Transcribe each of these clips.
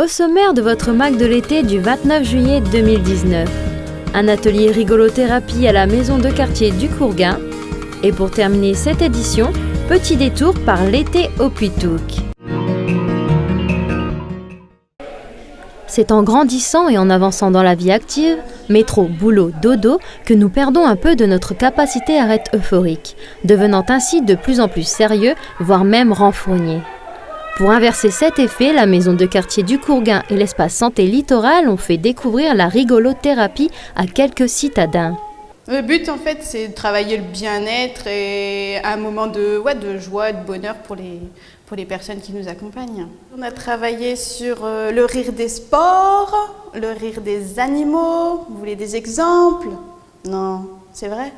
Au sommaire de votre MAC de l'été du 29 juillet 2019, un atelier rigolothérapie à la maison de quartier du Courgain. Et pour terminer cette édition, petit détour par l'été au Puy-Touc. C'est en grandissant et en avançant dans la vie active, métro, boulot, dodo, que nous perdons un peu de notre capacité à être euphorique, devenant ainsi de plus en plus sérieux, voire même renfrogné. Pour inverser cet effet, la maison de quartier du Courgain et l'espace santé littoral ont fait découvrir la rigolothérapie à quelques citadins. Le but, en fait, c'est de travailler le bien-être et un moment de joie, de bonheur pour les personnes qui nous accompagnent. On a travaillé sur le rire des sports, le rire des animaux. Vous voulez des exemples? Non, c'est vrai.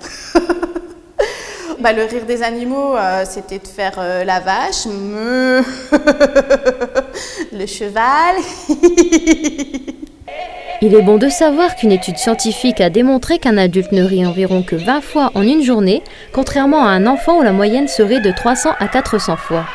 Le rire des animaux, c'était de faire la vache, le cheval. Il est bon de savoir qu'une étude scientifique a démontré qu'un adulte ne rit environ que 20 fois en une journée, contrairement à un enfant où la moyenne serait de 300 à 400 fois.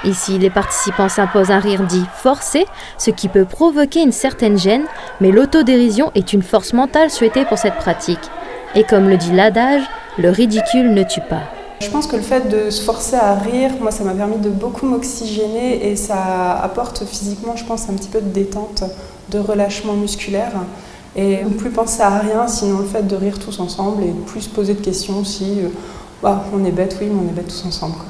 Ici, les participants s'imposent un rire dit forcé, ce qui peut provoquer une certaine gêne, mais l'autodérision est une force mentale souhaitée pour cette pratique. Et comme le dit l'adage, le ridicule ne tue pas. Je pense que le fait de se forcer à rire, moi ça m'a permis de beaucoup m'oxygéner et ça apporte physiquement, je pense, un petit peu de détente, de relâchement musculaire. Et ne plus penser à rien, sinon le fait de rire tous ensemble et plus se poser de questions si on est bête, oui, mais on est bête tous ensemble, quoi.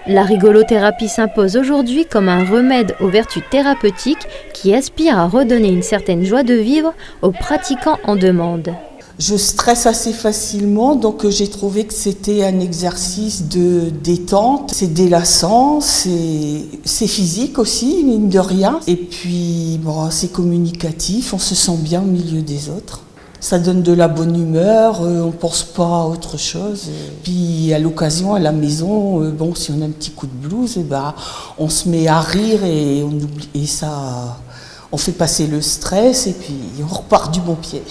La rigolothérapie s'impose aujourd'hui comme un remède aux vertus thérapeutiques qui aspire à redonner une certaine joie de vivre aux pratiquants en demande. Je stresse assez facilement, donc j'ai trouvé que c'était un exercice de détente. C'est délassant, c'est physique aussi, mine de rien. Et puis, c'est communicatif, on se sent bien au milieu des autres. Ça donne de la bonne humeur, on ne pense pas à autre chose. Puis à l'occasion, à la maison, si on a un petit coup de blues, on se met à rire et on oublie, et ça, on fait passer le stress et puis on repart du bon pied.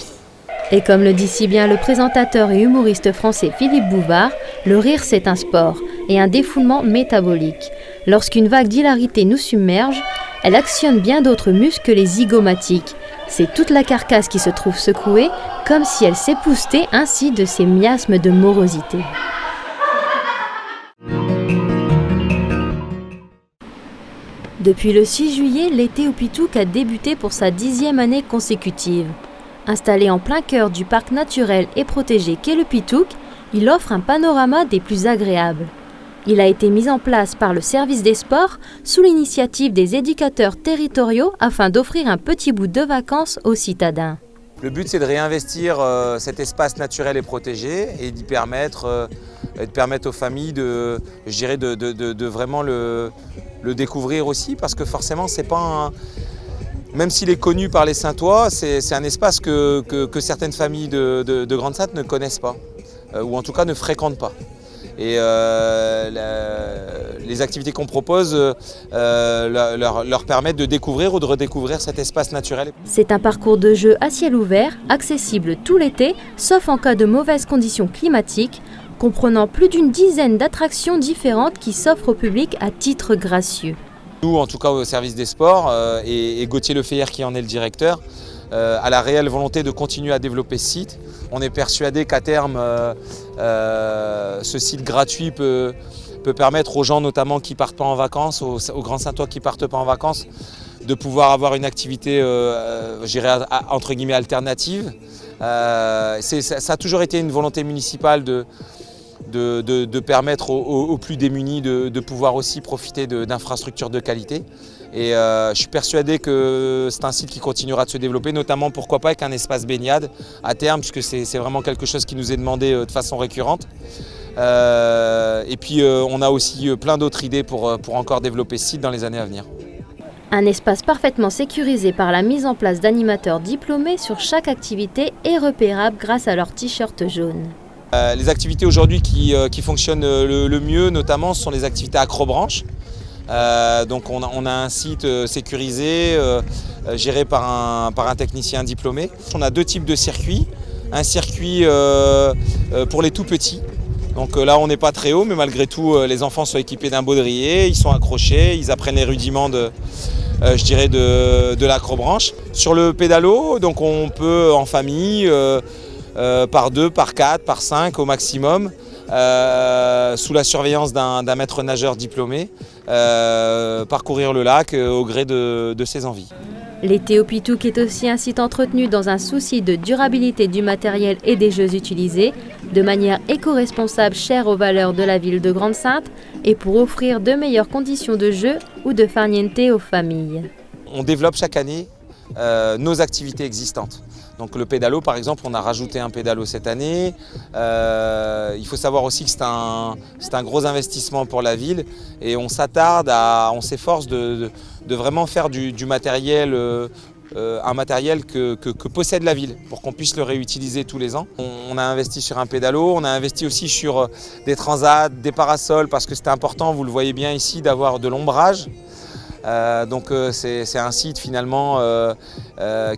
Et comme le dit si bien le présentateur et humoriste français Philippe Bouvard, le rire c'est un sport et un défoulement métabolique. Lorsqu'une vague d'hilarité nous submerge, elle actionne bien d'autres muscles que les zygomatiques. C'est toute la carcasse qui se trouve secouée, comme si elle s'époussetait ainsi de ses miasmes de morosité. Depuis le 6 juillet, l'été au Puy-Touc a débuté pour sa 10e année consécutive. Installé en plein cœur du parc naturel et protégé qu'est le Puy-Touc, il offre un panorama des plus agréables. Il a été mis en place par le service des sports sous l'initiative des éducateurs territoriaux afin d'offrir un petit bout de vacances aux citadins. Le but, c'est de réinvestir cet espace naturel et protégé et de permettre aux familles de vraiment le découvrir aussi, parce que forcément, c'est pas même s'il est connu par les Saintois, c'est un espace que certaines familles de Grande-Sainte ne connaissent pas, ou en tout cas ne fréquentent pas. Et les activités qu'on propose leur permettent de découvrir ou de redécouvrir cet espace naturel. C'est un parcours de jeu à ciel ouvert, accessible tout l'été, sauf en cas de mauvaises conditions climatiques, comprenant plus d'une dizaine d'attractions différentes qui s'offrent au public à titre gracieux. Nous, en tout cas au service des sports, et Gauthier Lefeyer qui en est le directeur, a la réelle volonté de continuer à développer ce site. On est persuadé qu'à terme, ce site gratuit peut permettre aux gens notamment qui ne partent pas en vacances, aux Grands Saintois qui ne partent pas en vacances, de pouvoir avoir une activité entre guillemets alternative. Ça a toujours été une volonté municipale de permettre aux plus démunis de pouvoir aussi profiter d'infrastructures de qualité. Et je suis persuadé que c'est un site qui continuera de se développer, notamment pourquoi pas avec un espace baignade à terme, puisque c'est vraiment quelque chose qui nous est demandé de façon récurrente. Et puis on a aussi plein d'autres idées pour encore développer ce site dans les années à venir. Un espace parfaitement sécurisé par la mise en place d'animateurs diplômés sur chaque activité et repérable grâce à leur t-shirt jaune. Les activités aujourd'hui qui fonctionnent le mieux, notamment, ce sont les activités accrobranches. Donc on a un site sécurisé, géré par un technicien diplômé. On a deux types de circuits. Un circuit pour les tout petits. Donc là on n'est pas très haut, mais malgré tout les enfants sont équipés d'un baudrier, ils sont accrochés, ils apprennent les rudiments je dirais de l'acrobranche. Sur le pédalo, donc on peut en famille, par 2, par 4, par 5 au maximum, sous la surveillance d'un maître nageur diplômé, parcourir le lac au gré de ses envies. L'été au Pitouk est aussi un site entretenu dans un souci de durabilité du matériel et des jeux utilisés, de manière éco-responsable chère aux valeurs de la ville de Grande-Synthe et pour offrir de meilleures conditions de jeu ou de farniente aux familles. On développe chaque année nos activités existantes. Donc le pédalo par exemple, on a rajouté un pédalo cette année. Il faut savoir aussi que c'est un gros investissement pour la ville et on s'efforce de vraiment faire du matériel, un matériel que possède la ville pour qu'on puisse le réutiliser tous les ans. On a investi sur un pédalo, on a investi aussi sur des transats, des parasols parce que c'était important, vous le voyez bien ici, d'avoir de l'ombrage. Donc c'est un site finalement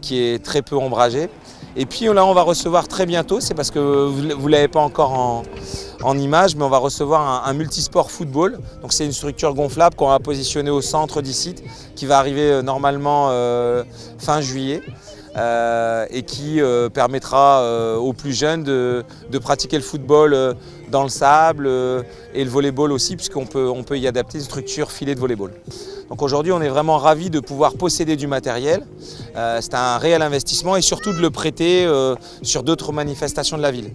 qui est très peu ombragé. Et puis là on va recevoir très bientôt, c'est parce que vous ne l'avez pas encore en image, mais on va recevoir un multisport football. Donc c'est une structure gonflable qu'on va positionner au centre du site, qui va arriver normalement fin juillet. Et qui permettra aux plus jeunes de pratiquer le football dans le sable et le volleyball aussi, puisqu'on peut y adapter une structure filet de volleyball. Donc aujourd'hui on est vraiment ravis de pouvoir posséder du matériel, c'est un réel investissement et surtout de le prêter sur d'autres manifestations de la ville.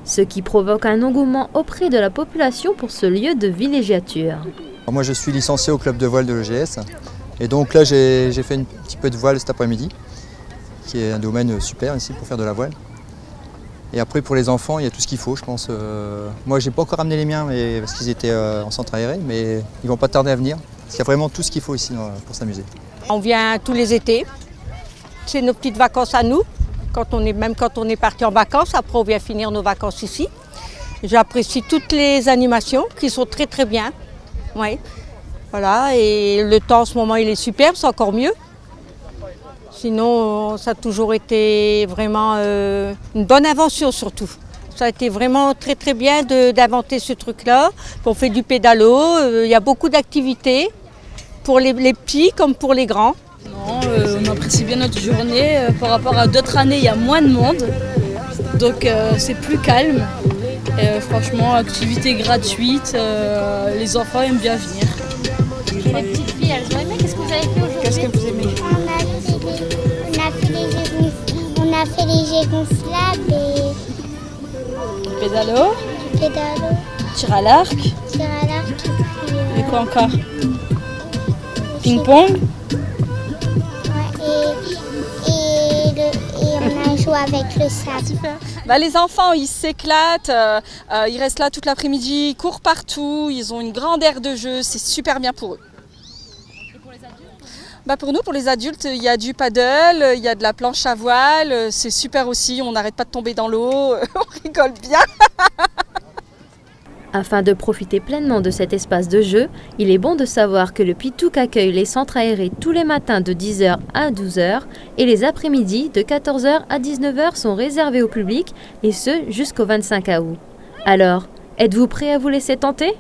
Ce qui provoque un engouement auprès de la population pour ce lieu de villégiature. Moi je suis licencié au club de voile de l'EGS et donc là j'ai fait un petit peu de voile cet après-midi, qui est un domaine super ici pour faire de la voile. Et après pour les enfants, il y a tout ce qu'il faut, je pense. Moi j'ai pas encore amené les miens parce qu'ils étaient en centre aéré, mais ils vont pas tarder à venir. Parce qu'il y a vraiment tout ce qu'il faut ici pour s'amuser. On vient tous les étés, c'est nos petites vacances à nous. Même quand on est parti en vacances, après on vient finir nos vacances ici. J'apprécie toutes les animations qui sont très très bien. Ouais. Voilà, et le temps en ce moment il est superbe, c'est encore mieux. Sinon, ça a toujours été vraiment une bonne invention surtout. Ça a été vraiment très très bien d'inventer ce truc-là. On fait du pédalo, il y a beaucoup d'activités pour les petits comme pour les grands. Non, on apprécie bien notre journée. Par rapport à d'autres années, il y a moins de monde. Donc c'est plus calme. Franchement, activité gratuite, les enfants aiment bien venir. Les petites filles, elles ont aimé. Qu'est-ce que vous avez fait aujourd'hui? Qu'est-ce que vous aimez? On a fait les jets gonflables et Pédalo, pédalo, tir à l'arc, et quoi encore? Ping-pong. et on a joué avec le sable. Les enfants, ils s'éclatent, ils restent là toute l'après-midi, ils courent partout, ils ont une grande aire de jeu, c'est super bien pour eux. Et pour les adultes? Pour nous, pour les adultes, il y a du paddle, il y a de la planche à voile, c'est super aussi, on n'arrête pas de tomber dans l'eau, on rigole bien. Afin de profiter pleinement de cet espace de jeu, il est bon de savoir que le Pitouk accueille les centres aérés tous les matins de 10h à 12h et les après-midi de 14h à 19h sont réservés au public et ce jusqu'au 25 août. Alors, êtes-vous prêt à vous laisser tenter ?